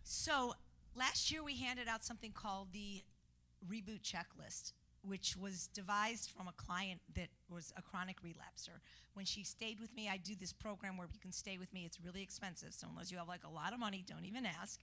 So last year we handed out something called the Reboot Checklist, which was devised from a client that was a chronic relapser. When she stayed with me, I do this program where you can stay with me. It's really expensive, so unless you have like a lot of money, don't even ask.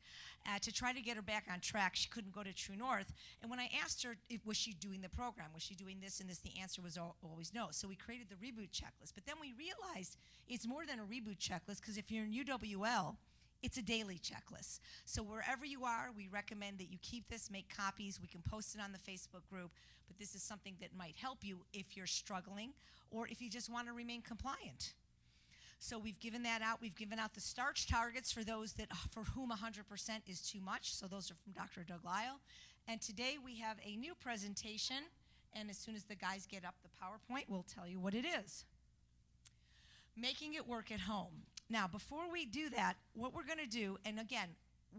To try to get her back on track, she couldn't go to True North. And when I asked her, was she doing the program? Was she doing this and this? The answer was always no. So we created the Reboot Checklist. But then we realized it's more than a Reboot Checklist, because if you're in UWL, it's a daily checklist. So wherever you are, we recommend that you keep this, make copies. We can post it on the Facebook group, but this is something that might help you if you're struggling or if you just want to remain compliant. So we've given that out. We've given out the starch targets for those for whom 100% is too much. So those are from Dr. Doug Lisle. And today we have a new presentation, and as soon as the guys get up the PowerPoint, we'll tell you what it is. Making it work at home. Now, before we do that, what we're going to do, and again,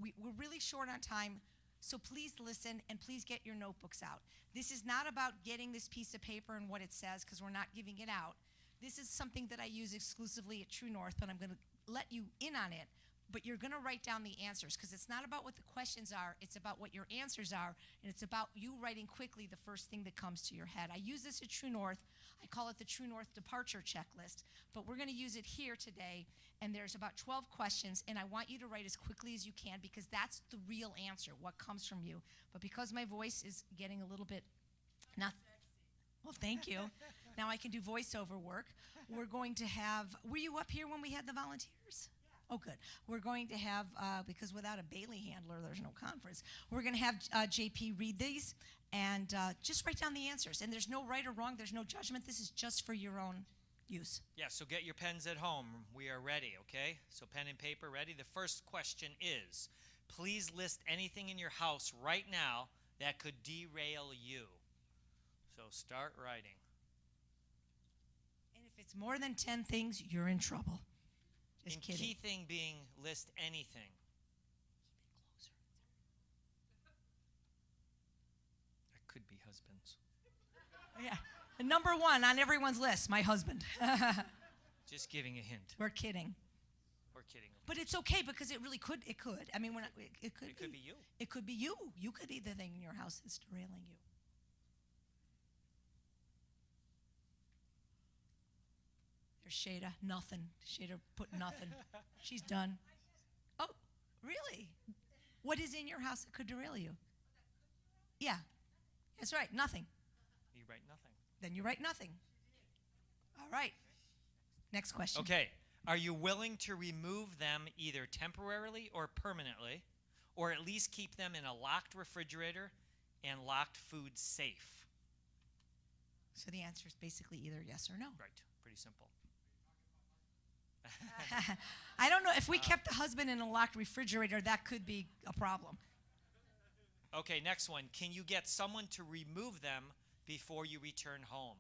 we're really short on time, so please listen and please get your notebooks out. This is not about getting this piece of paper and what it says, because we're not giving it out. This is something that I use exclusively at True North, but I'm going to let you in on it. But you're going to write down the answers, because it's not about what the questions are, it's about what your answers are, and it's about you writing quickly the first thing that comes to your head. I use this at True North. I call it the True North Departure Checklist, but we're going to use it here today, and there's about 12 questions, and I want you to write as quickly as you can, because that's the real answer, what comes from you. But because my voice is getting a little bit not well, thank you. Now I can do voiceover work. We're going to have, were you up here when we had the volunteers? Oh, good. We're going to have, because without a Bailey handler, there's no conference. We're going to have JP read these and just write down the answers. And there's no right or wrong. There's no judgment. This is just for your own use. Yeah, so get your pens at home. We are ready, okay? So pen and paper ready. The first question is, please list anything in your house right now that could derail you. So start writing. And if it's more than 10 things, you're in trouble. Just And kidding. key thing being list anything. Keep it closer. That could be husbands. Yeah. And number one on everyone's list, my husband. Just giving a hint. We're kidding. We're kidding. But it's okay, because it really could. It could. I mean, it could be you. It could be you. You could be the thing in your house that's derailing you. There's Shada. Nothing. Shada put nothing. She's done. Oh, really? What is in your house that could derail you? Yeah. That's right. Nothing. You write nothing. Then you write nothing. All right. Next question. Okay. Are you willing to remove them either temporarily or permanently, or at least keep them in a locked refrigerator and locked food safe? So the answer is basically either yes or no. Right. Pretty simple. I don't know. If we kept the husband in a locked refrigerator, that could be a problem. Okay, next one. Can you get someone to remove them before you return home?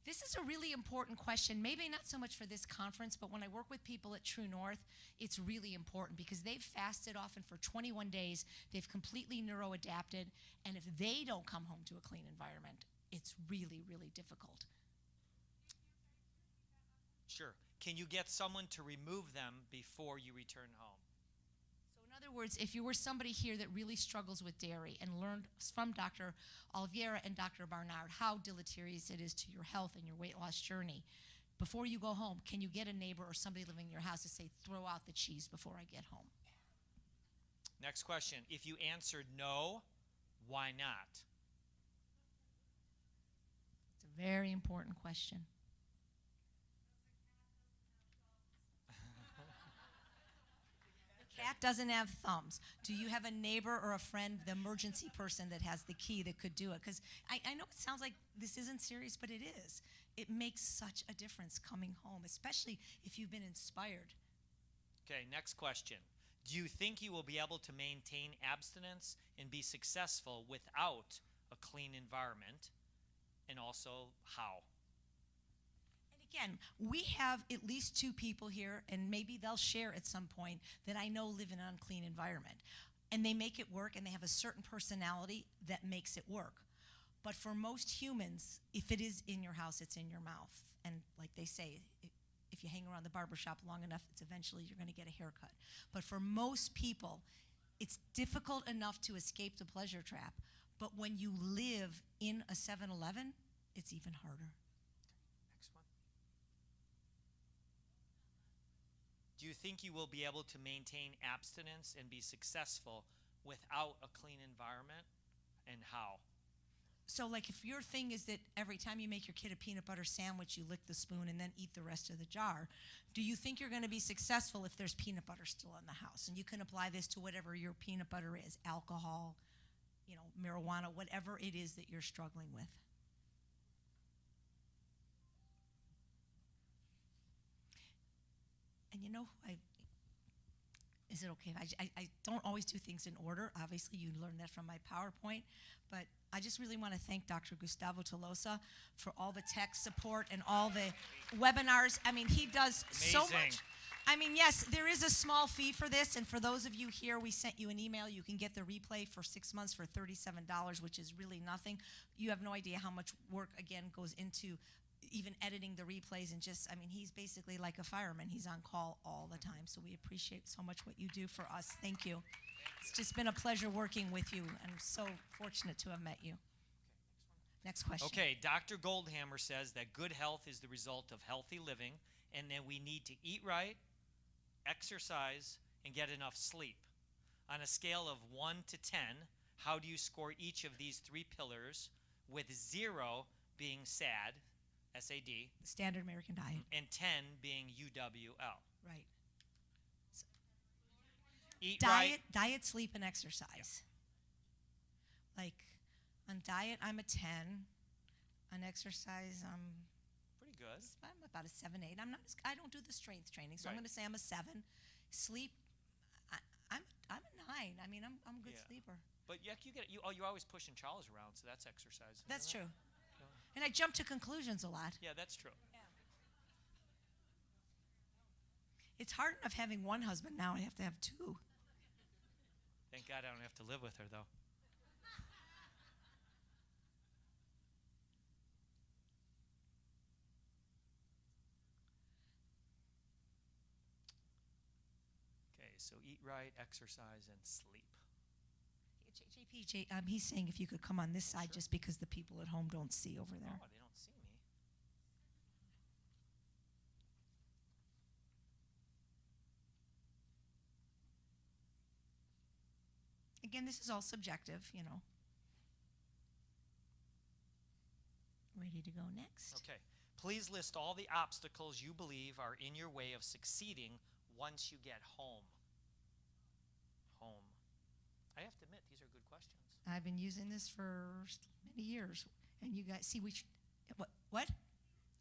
This is a really important question, maybe not so much for this conference, but when I work with people at True North, it's really important, because they've fasted often for 21 days. They've completely neuroadapted, and if they don't come home to a clean environment, it's really, really difficult. Sure. Can you get someone to remove them before you return home? So in other words, if you were somebody here that really struggles with dairy and learned from Dr. Oliveira and Dr. Barnard how deleterious it is to your health and your weight loss journey, before you go home, can you get a neighbor or somebody living in your house to say, throw out the cheese before I get home? Next question. If you answered no, why not? It's a very important question. Cat doesn't have thumbs. Do you have a neighbor or a friend, the emergency person that has the key that could do it? Because I know it sounds like this isn't serious, but it is. It makes such a difference coming home, especially if you've been inspired. Okay, next question. Do you think you will be able to maintain abstinence and be successful without a clean environment? And also, how? Again, we have at least 2 people here, and maybe they'll share at some point, that I know live in an unclean environment. And they make it work, and they have a certain personality that makes it work. But for most humans, if it is in your house, it's in your mouth. And like they say, if you hang around the barbershop long enough, it's eventually you're going to get a haircut. But for most people, it's difficult enough to escape the pleasure trap, but when you live in a 7-Eleven, it's even harder. Next one. Do you think you will be able to maintain abstinence and be successful without a clean environment, and how? So, like, if your thing is that every time you make your kid a peanut butter sandwich, you lick the spoon and then eat the rest of the jar, do you think you're going to be successful if there's peanut butter still in the house? And you can apply this to whatever your peanut butter is, alcohol, marijuana, whatever it is that you're struggling with. And is it okay? I don't always do things in order. Obviously, you learned that from my PowerPoint. But I just really want to thank Dr. Gustavo Tolosa for all the tech support and all the webinars. I mean, he does so much. I mean, yes, there is a small fee for this. And for those of you here, we sent you an email. You can get the replay for 6 months for $37, which is really nothing. You have no idea how much work, again, goes into even editing the replays and he's basically like a fireman. He's on call all the time. So we appreciate so much what you do for us. Thank you. It's just been a pleasure working with you. I'm so fortunate to have met you. Next question. Okay, Dr. Goldhammer says that good health is the result of healthy living and that we need to eat right, exercise, and get enough sleep. On a scale of 1 to 10, how do you score each of these 3 pillars, with 0 being SAD, SAD, Standard American Diet, and 10 being UWL? Right. So, eat right. Diet, sleep, and exercise. Yeah. Like, on diet, I'm a 10. On exercise, I'm pretty good. I'm about a 7, 8. I don't do the strength training, so right. I'm going to say I'm a 7. Sleep, I'm a 9. I mean, I'm a good sleeper. But you're always pushing Charles around, so that's exercise. That's true. And I jump to conclusions a lot. Yeah, that's true. Yeah. It's hard enough having one husband. Now I have to have 2. Thank God I don't have to live with her, though. Okay, so eat right, exercise, and sleep. JP, he's saying if you could come on this side, sure. just because the people at home don't see over there. Oh, they don't see me. Again, this is all subjective, Ready to go next? Okay. Please list all the obstacles you believe are in your way of succeeding once you get home. Home. I have to admit, these are good questions. I've been using this for many years, and you guys see what?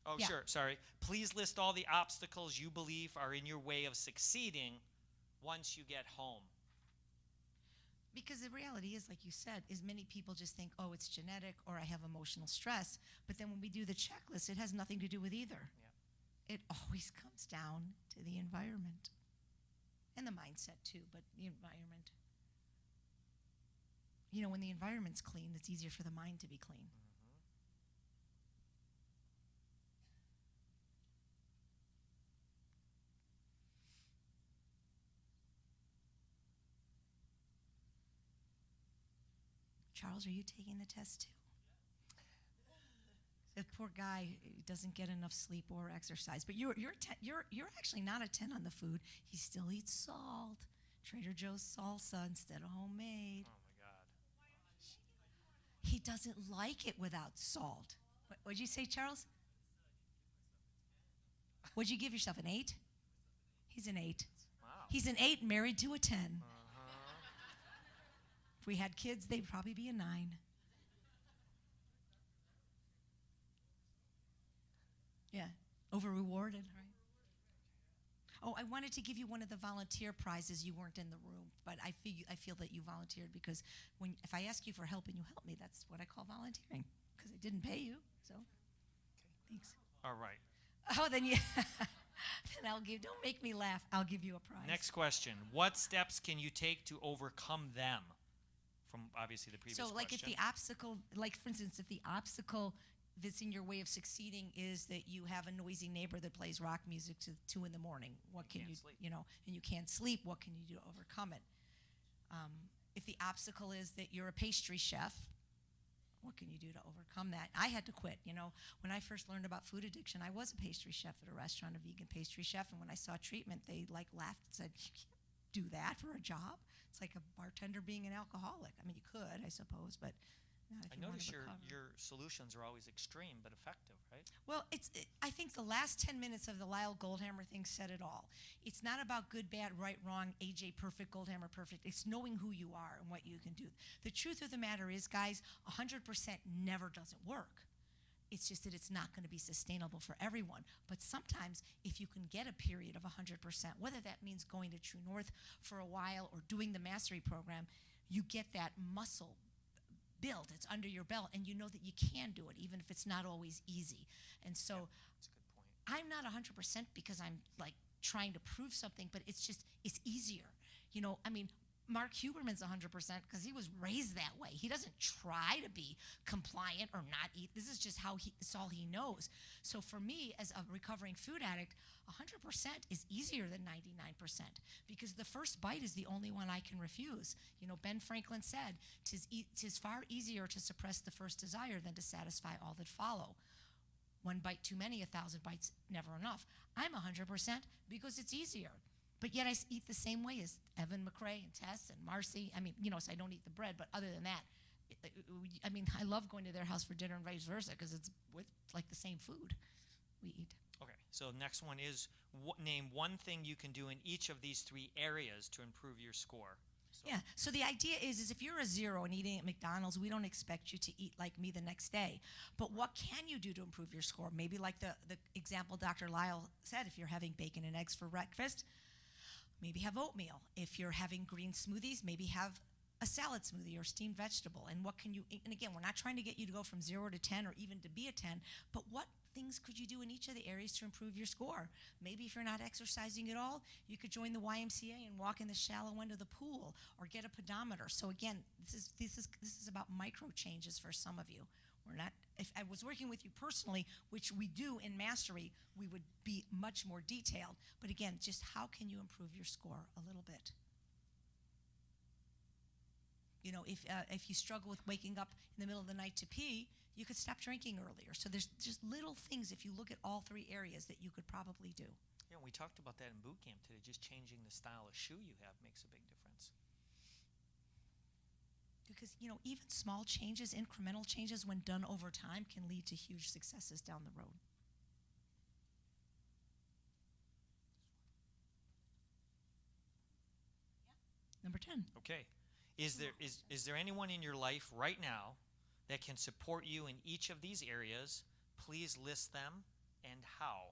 Oh, yeah. Sure. Sorry. Please list all the obstacles you believe are in your way of succeeding once you get home. Because the reality is, like you said, is many people just think, oh, it's genetic or I have emotional stress. But then when we do the checklist, it has nothing to do with either. Yeah. It always comes down to the environment and the mindset too, but the environment. When the environment's clean, it's easier for the mind to be clean. Mm-hmm. Charles, are you taking the test too? The poor guy doesn't get enough sleep or exercise. But you're actually not a 10 on the food. He still eats salt. Trader Joe's salsa instead of homemade. Oh my God. He doesn't like it without salt. What'd you say, Charles? Would you give yourself an 8? He's an 8. Wow. He's an 8 married to a 10. If we had kids, they'd probably be a 9. Yeah, over-rewarded, right? Oh, I wanted to give you one of the volunteer prizes. You weren't in the room, but I feel that you volunteered because if I ask you for help and you help me, that's what I call volunteering because I didn't pay you. So, thanks. All right. Oh, then then I'll give. Don't make me laugh. I'll give you a prize. Next question. What steps can you take to overcome them? From obviously the previous question. So, like, if the obstacle, like for instance, if the obstacle that's in your way of succeeding is that you have a noisy neighbor that plays rock music to 2 in the morning, what can you, sleep. and you can't sleep, what can you do to overcome it? If the obstacle is that you're a pastry chef, what can you do to overcome that? I had to quit. You know, when I first learned about food addiction, I was a pastry chef at a restaurant, a vegan pastry chef, and when I saw treatment, they like laughed and said, "You can't do that for a job. It's like a bartender being an alcoholic." I mean, you could, I suppose, but not if I you wanted notice to your recover. your solutions are always extreme but effective, right? Well, I think the last 10 minutes of the Lyle Goldhammer thing said it all. It's not about good, bad, right, wrong, AJ perfect, Goldhammer perfect. It's knowing who you are and what you can do. The truth of the matter is, guys, 100% never doesn't work. It's just that it's not going to be sustainable for everyone. But sometimes, if you can get a period of 100%, whether that means going to True North for a while or doing the mastery program, you get that muscle built. It's under your belt, and you know that you can do it, even if it's not always easy. And so That's a good point. I'm not 100% because I'm like trying to prove something, but it's just, it's easier. You know, I mean, Mark Huberman's 100% because he was raised that way. He doesn't try to be compliant or not eat. This is just how it's all he knows. So for me, as a recovering food addict, 100% is easier than 99% because the first bite is the only one I can refuse. You know, Ben Franklin said, "'Tis far easier to suppress the first desire than to satisfy all that follow. One bite too many, 1,000 bites never enough." I'm 100% because it's easier. But yet I eat the same way as Evan McRae and Tess and Marcy. I mean, you know, so I don't eat the bread, but other than that, I mean, I love going to their house for dinner and vice versa because it's like the same food we eat. Okay, so next one is name one thing you can do in each of these three areas to improve your score. So Yeah, so the idea is if you're a 0 and eating at McDonald's, we don't expect you to eat like me the next day. But what can you do to improve your score? Maybe like the example Dr. Lyle said, if you're having bacon and eggs for breakfast, maybe have oatmeal. If you're having green smoothies, maybe have a salad smoothie or steamed vegetable. And what can you, and again, we're not trying to get you to go from 0 to 10 or even to be a 10, but what things could you do in each of the areas to improve your score? Maybe if you're not exercising at all, you could join the YMCA and walk in the shallow end of the pool or get a pedometer. So again, this is about micro changes for some of you. We're not, if I was working with you personally, which we do in Mastery, we would be much more detailed. But again, just how can you improve your score a little bit? You know, if you struggle with waking up in the middle of the night to pee, you could stop drinking earlier. So there's just little things, if you look at all three areas, that you could probably do. yeah, we talked about that in boot camp today. Just changing the style of shoe you have makes a big difference. Because, you know, even small changes, incremental changes, when done over time, can lead to huge successes down the road. Number 10. Okay. Is there anyone in your life right now that can support you in each of these areas? Please list them and how.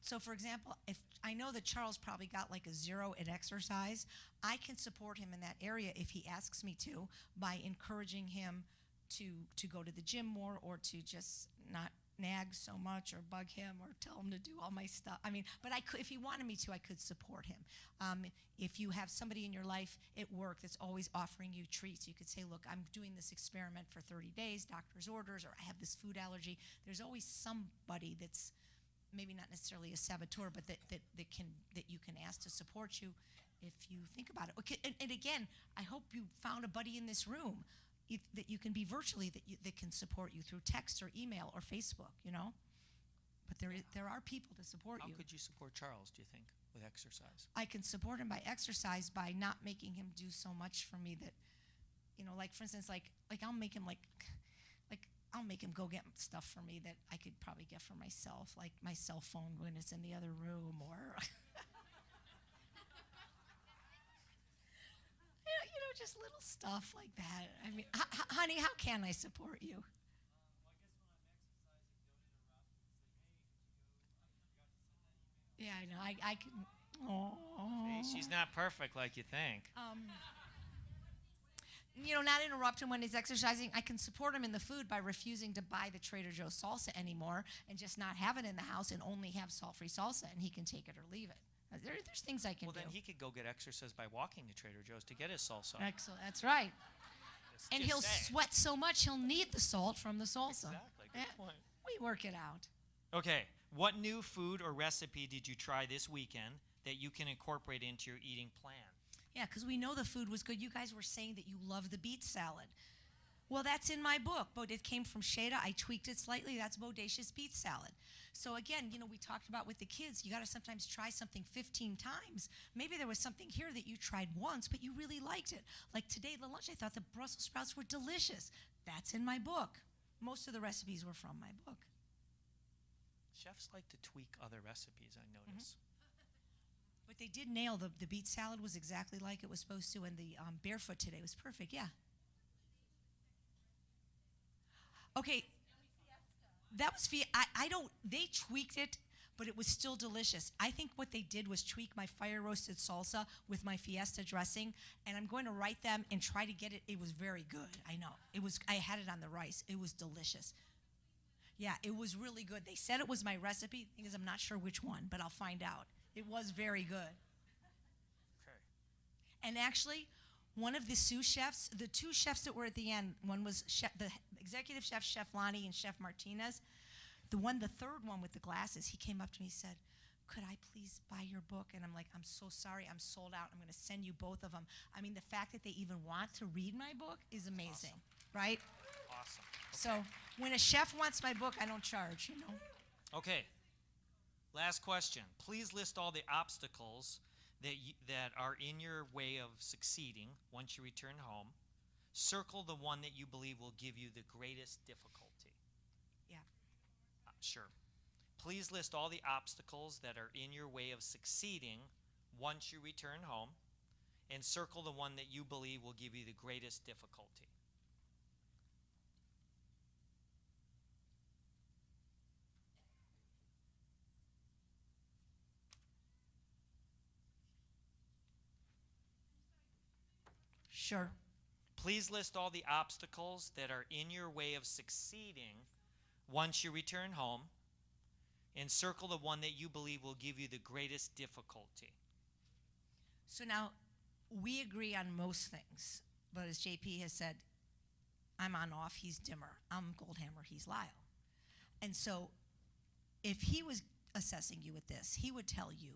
So, for example, if I know that Charles probably got like a 0 at exercise, I can support him in that area if he asks me to by encouraging him to go to the gym more or to just not nag so much or bug him or tell him to do all my stuff. I mean, but I could, if he wanted me to, I could support him. If you have somebody in your life at work that's always offering you treats, you could say, look, I'm doing this experiment for 30 days, doctor's orders, or I have this food allergy. There's always somebody that's maybe not necessarily a saboteur, but that you can ask to support you if you think about it. Okay, and again, I hope you found a buddy in this room that you can be virtually that can support you through text or email or Facebook, you know. But there are people to support How you. could you support Charles, do you think, with exercise? I can support him by exercise, by not making him do so much for me that, you know, like for instance, like I'll make him I'll make him go get stuff for me that I could probably get for myself, like my cell phone when it's in the other room, or you know, just little stuff like that. I mean, honey, how can I support you? Yeah, I know. I can. Oh. See, she's not perfect like you think. You know, not interrupt him when he's exercising. I can support him in the food by refusing to buy the Trader Joe's salsa anymore and just not have it in the house and only have salt-free salsa, and he can take it or leave it. There's things I can Well, do. then he could go get exercise by walking to Trader Joe's to get his salsa. Excellent. That's right. Just And he'll saying. sweat so much he'll need the salt from the salsa. Exactly. Good Yeah, point. we work it out. Okay. What new food or recipe did you try this weekend that you can incorporate into your eating plan? Yeah, because we know the food was good. You guys were saying that you love the beet salad. Well, that's in my book. It came from Shada. I tweaked it slightly. That's Bodacious Beet Salad. So again, we talked about with the kids, you got to sometimes try something 15 times. Maybe there was something here that you tried once, but you really liked it. Like today, the lunch, I thought the Brussels sprouts were delicious. That's in my book. Most of the recipes were from my book. Chefs like to tweak other recipes, I notice. But they did nail the beet salad was exactly like it was supposed to, and the barefoot today was perfect. Yeah. Okay. That was I don't. They tweaked it, but it was still delicious. I think what they did was tweak my fire roasted salsa with my fiesta dressing, and I'm going to write them and try to get it. It was very good. I know. It was. I had it on the rice. It was delicious. Yeah, it was really good. They said it was my recipe. The thing is, I'm not sure which one, but I'll find out. It was very good. Okay. And actually, one of the sous chefs, the two chefs that were at the end, one was the executive chef, Chef Lonnie, and Chef Martinez. The third one with the glasses, he came up to me and said, "Could I please buy your book?" And I'm like, "I'm so sorry, I'm sold out. I'm going to send you both of them." I mean, the fact that they even want to read my book is amazing, right? Awesome. Okay. So when a chef wants my book, I don't charge, Okay. Last question. Please list all the obstacles that are in your way of succeeding once you return home. Circle the one that you believe will give you the greatest difficulty. Yeah. Sure. Please list all the obstacles that are in your way of succeeding once you return home, and circle the one that you believe will give you the greatest difficulty. Sure. Please list all the obstacles that are in your way of succeeding once you return home, and circle the one that you believe will give you the greatest difficulty. So now, we agree on most things, but as JP has said, I'm on off, he's dimmer. I'm Goldhammer, he's Lyle. And so, if he was assessing you with this, he would tell you,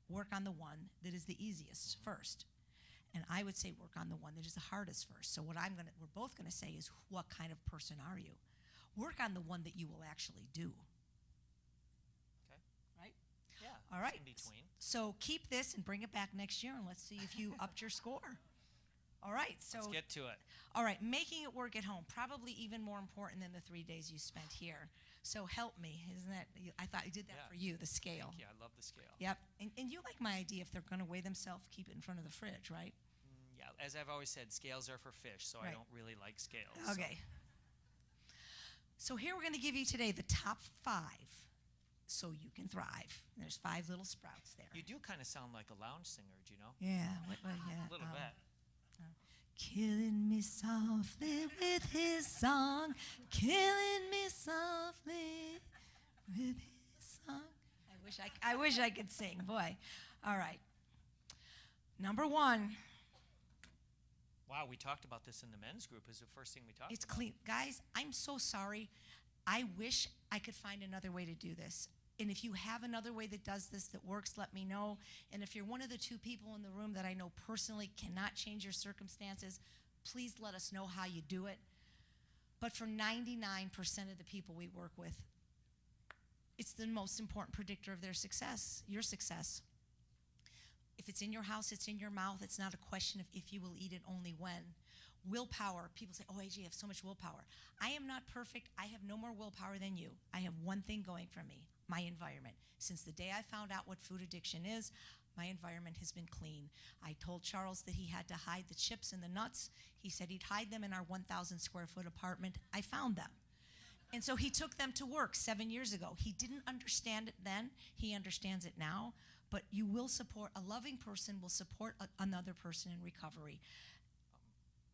work on the one that is the easiest first. And I would say work on the one that is the hardest first. So we're both gonna say is, what kind of person are you? Work on the one that you will actually do. Okay. Right? Yeah. All right. In between. So keep this and bring it back next year, and let's see if you upped your score. All right. So Let's get to it. all right, making it work at home, probably even more important than the 3 days you spent here. So help me, isn't that? I thought I did that Yeah. for you, the scale. Yeah, I love the scale. Yep. And you like my idea, if they're going to weigh themselves, keep it in front of the fridge, right? Yeah, as I've always said, scales are for fish, so Right. I don't really like scales. so- Okay. So here we're going to give you today the top 5 so you can thrive. There's 5 little sprouts there. You do kind of sound like a lounge singer, do you know? Yeah. Yeah. A little bit. Killing me softly with his song, killing me softly with his song. I wish I could sing, boy. All right. Number 1. Wow, we talked about this in the men's group. Is the first thing we talked It's about. clean. Guys, I'm so sorry. I wish I could find another way to do this. And if you have another way that does this that works, let me know. And if you're one of the 2 people in the room that I know personally cannot change your circumstances, please let us know how you do it. But for 99% of the people we work with, it's the most important predictor of their success, your success. If it's in your house, it's in your mouth. It's not a question of if you will eat it, only when. Willpower. People say, "Oh, AJ, you have so much willpower." I am not perfect. I have no more willpower than you. I have one thing going for me, my environment. Since the day I found out what food addiction is, my environment has been clean. I told Charles that he had to hide the chips and the nuts. He said he'd hide them in our 1,000 square foot apartment. I found them. And so he took them to work 7 years ago. He didn't understand it then. He understands it now. But you will support, a loving person will support another person in recovery.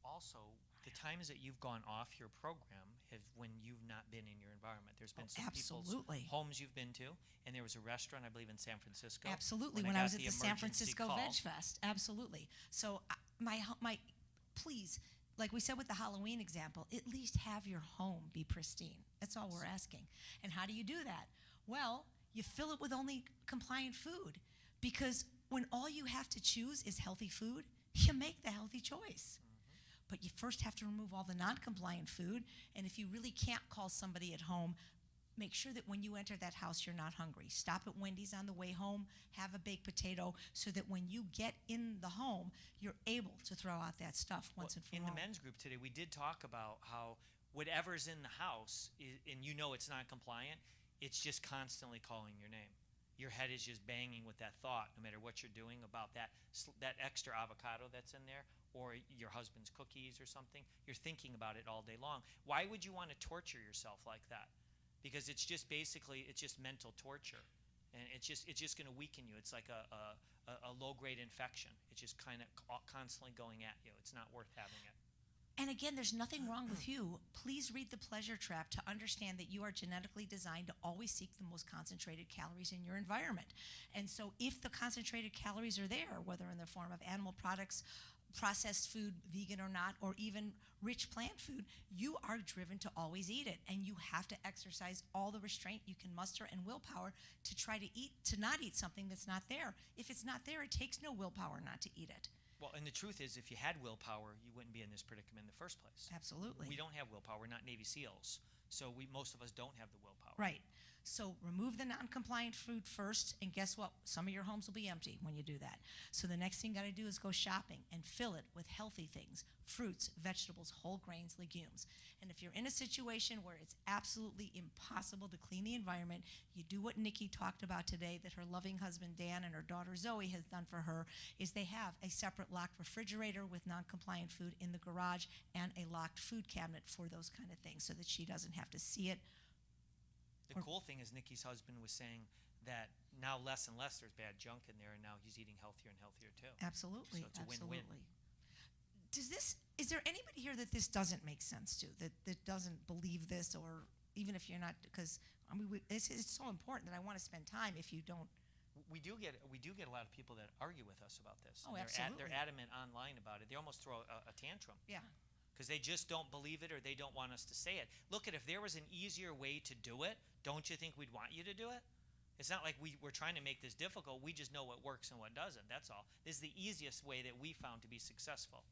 Also, the times that you've gone off your program have when you've not been in your environment. There's been some absolutely. people's homes you've been to, and there was a restaurant, I believe, in San Francisco. Absolutely, when when I was at got the San emergency Francisco call. Veg Fest. Absolutely. So please, like we said with the Halloween example, at least have your home be pristine. That's all we're asking. And how do you do that? Well, you fill it with only compliant food. Because when all you have to choose is healthy food, you make the healthy choice. But you first have to remove all the non-compliant food, and if you really can't call somebody at home, make sure that when you enter that house, you're not hungry. Stop at Wendy's on the way home, have a baked potato, so that when you get in the home, you're able to throw out that stuff once and for all. In the men's group today, we did talk about how whatever's in the house, and you know it's not compliant, it's just constantly calling your name. Your head is just banging with that thought, no matter what you're doing about that extra avocado that's in there, or your husband's cookies or something. You're thinking about it all day long. Why would you want to torture yourself like that? Because it's just basically, it's just mental torture, and it's just going to weaken you. It's like a low-grade infection. It's just kind of constantly going at you. It's not worth having it. And again, there's nothing wrong with you. Please read The Pleasure Trap to understand that you are genetically designed to always seek the most concentrated calories in your environment. And so if the concentrated calories are there, whether in the form of animal products, processed food, vegan or not, or even rich plant food, you are driven to always eat it. And you have to exercise all the restraint you can muster and willpower to try to not eat something that's not there. If it's not there, it takes no willpower not to eat it. Well, and the truth is, if you had willpower, you wouldn't be in this predicament in the first place. Absolutely. We don't have willpower. We're not Navy SEALs. So most of us don't have the willpower. Right. So remove the non-compliant food first, and guess what? Some of your homes will be empty when you do that. So the next thing you got to do is go shopping and fill it with healthy things, fruits, vegetables, whole grains, legumes. And if you're in a situation where it's absolutely impossible to clean the environment, you do what Nikki talked about today that her loving husband Dan and her daughter Zoe has done for her, is they have a separate locked refrigerator with non-compliant food in the garage and a locked food cabinet for those kind of things so that she doesn't have to see it. The cool thing is Nikki's husband was saying that now less and less there's bad junk in there, and now he's eating healthier and healthier too. Absolutely. So it's a absolutely. win-win. Is there anybody here that this doesn't make sense to, that doesn't believe this, or even if you're not, because I mean, it's so important that I want to spend time if you don't. We do get a lot of people that argue with us about this. Oh, and absolutely. They're adamant online about it. They almost throw a tantrum. Yeah. Because they just don't believe it, or they don't want us to say it. Look, if there was an easier way to do it, don't you think we'd want you to do it? It's not like we're trying to make this difficult. We just know what works and what doesn't. That's all. This is the easiest way that we found to be successful.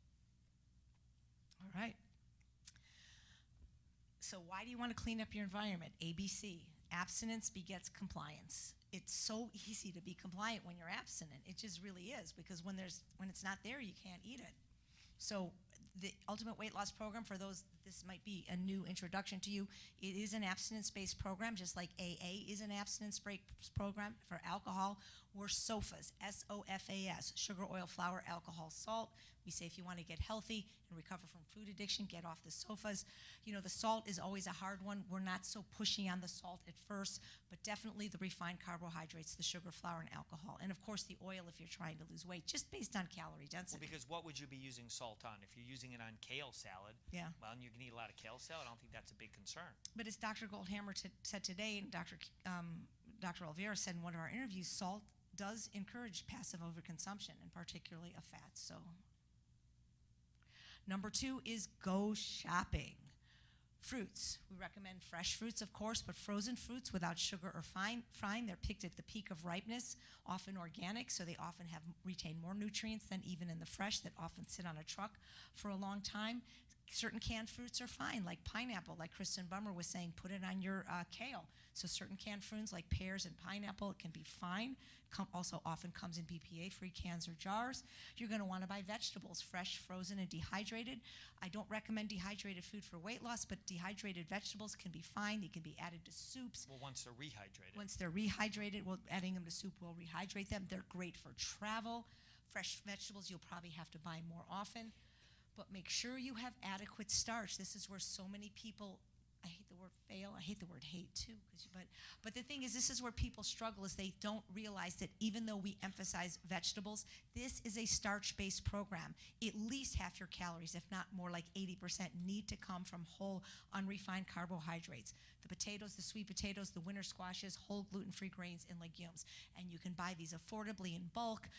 All right. So why do you want to clean up your environment? ABC, abstinence begets compliance. It's so easy to be compliant when you're abstinent. It just really is, because when it's not there, you can't eat it. So the Ultimate Weight Loss Program, for those, this might be a new introduction to you, it is an abstinence-based program, just like AA is an abstinence-based program for alcohol. We're SOFAs, S-O-F-A-S, sugar, oil, flour, alcohol, salt. We say if you want to get healthy and recover from food addiction, get off the SOFAs. You know, the salt is always a hard one. We're not so pushy on the salt at first, but definitely the refined carbohydrates, the sugar, flour, and alcohol. And of course the oil if you're trying to lose weight, just based on calorie density. Well, because what would you be using salt on? If you're using it on kale salad, Yeah. well, and you're going to eat a lot of kale salad, I don't think that's a big concern. But as Dr. Goldhammer said today, and Dr. Oliveira said in one of our interviews, salt does encourage passive overconsumption, and particularly of fats. So, number 2 is go shopping. Fruits. We recommend fresh fruits, of course, but frozen fruits without sugar or frying. They're picked at the peak of ripeness, often organic, so they often retain more nutrients than even in the fresh that often sit on a truck for a long time. Certain canned fruits are fine, like pineapple, like Kristen Bummer was saying, put it on your kale. So certain canned fruits like pears and pineapple, it can be fine. Also often comes in BPA-free cans or jars. You're going to want to buy vegetables, fresh, frozen, and dehydrated. I don't recommend dehydrated food for weight loss, but dehydrated vegetables can be fine. They can be added to soups. Well, once they're rehydrated. Once they're rehydrated, adding them to soup will rehydrate them. They're great for travel. Fresh vegetables you'll probably have to buy more often. But make sure you have adequate starch. This is where so many people, I hate the word fail, I hate the word hate too, but the thing is, this is where people struggle, is they don't realize that even though we emphasize vegetables, this is a starch-based program. At least half your calories, if not more, like 80%, need to come from whole, unrefined carbohydrates. The potatoes, the sweet potatoes, the winter squashes, whole gluten-free grains, and legumes. And you can buy these affordably in bulk,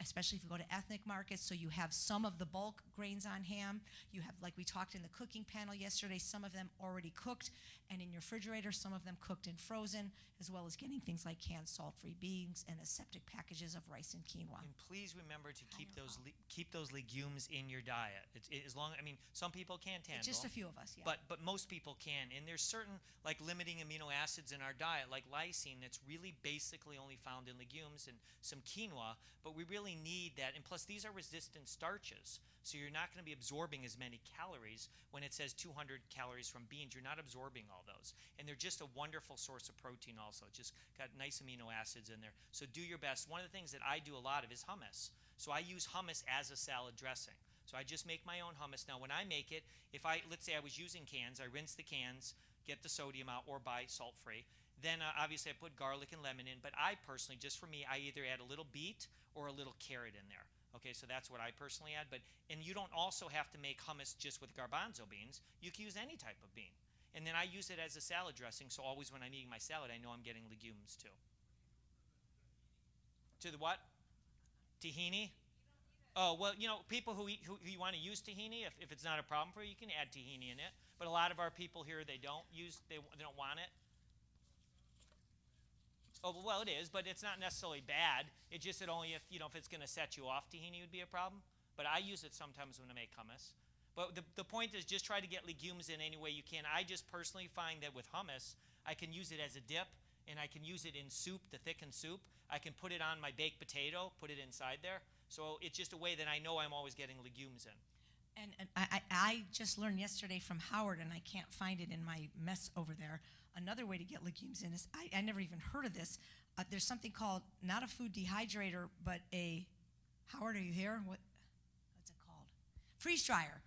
especially if you go to ethnic markets, so you have some of the bulk grains on hand. You have, like we talked in the cooking panel yesterday, some of them already cooked, and in your refrigerator, some of them cooked and frozen, as well as getting things like canned salt-free beans and aseptic packages of rice and quinoa. And please remember to keep those legumes in your diet. As long, I mean, some people can't handle. Just a few of us, yeah. But most people can. And there's certain like limiting amino acids in our diet, like lysine, that's really basically only found in legumes and some quinoa. But we really need that. And plus, these are resistant starches, so you're not going to be absorbing as many calories. When it says 200 calories from beans, you're not absorbing all those. And they're just a wonderful source of protein also. It's just got nice amino acids in there. So do your best. One of the things that I do a lot of is hummus. So I use hummus as a salad dressing. So I just make my own hummus. Now when I make it, let's say I was using cans, I rinse the cans, get the sodium out, or buy salt-free. Then obviously I put garlic and lemon in, but I personally, just for me, I either add a little beet or a little carrot in there. Okay, so that's what I personally add. And you don't also have to make hummus just with garbanzo beans. You can use any type of bean. And then I use it as a salad dressing, so always when I'm eating my salad, I know I'm getting legumes too. To the what? Tahini? Oh, well, you know, people who want to use tahini, if it's not a problem for you, you can add tahini in it. But a lot of our people here, they don't want it. Oh, well, it is, but it's not necessarily bad. It's just that only if it's going to set you off, tahini would be a problem. But I use it sometimes when I make hummus. But the point is just try to get legumes in any way you can. I just personally find that with hummus, I can use it as a dip, and I can use it in soup, to thicken soup. I can put it on my baked potato, put it inside there. So it's just a way that I know I'm always getting legumes in. And I just learned yesterday from Howard, and I can't find it in my mess over there. Another way to get legumes in is, I never even heard of this. There's something called, not a food dehydrator, but Howard, are you here? What's it called? Freeze dryer.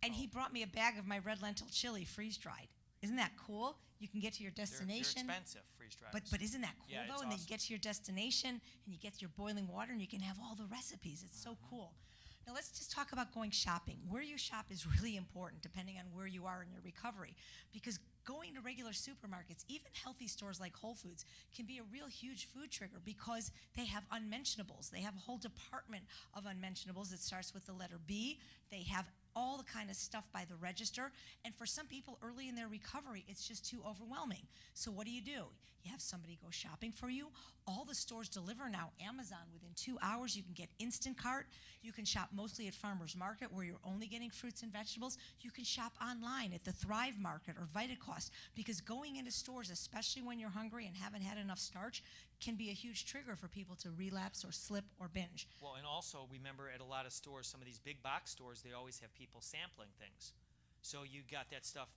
And he brought me a bag of my red lentil chili freeze-dried. Isn't that cool? You can get to your destination. They're expensive, freeze dryers. But isn't that cool, yeah, though? It's And then awesome. you get to your destination, and you get your boiling water, and you can have all the recipes. It's so cool. Now let's just talk about going shopping. Where you shop is really important, depending on where you are in your recovery, because going to regular supermarkets, even healthy stores like Whole Foods, can be a real huge food trigger because they have unmentionables. They have a whole department of unmentionables that starts with the letter B. They have all the kind of stuff by the register. And for some people early in their recovery, it's just too overwhelming. So what do? You have somebody go shopping for you. All the stores deliver now. Amazon, within 2 hours, you can get Instacart. You can shop mostly at Farmers Market, where you're only getting fruits and vegetables. You can shop online at the Thrive Market or VitaCost, because going into stores, especially when you're hungry and haven't had enough starch, can be a huge trigger for people to relapse or slip or binge. Well, and also remember at a lot of stores, some of these big box stores, they always have people sampling things. So you got that stuff,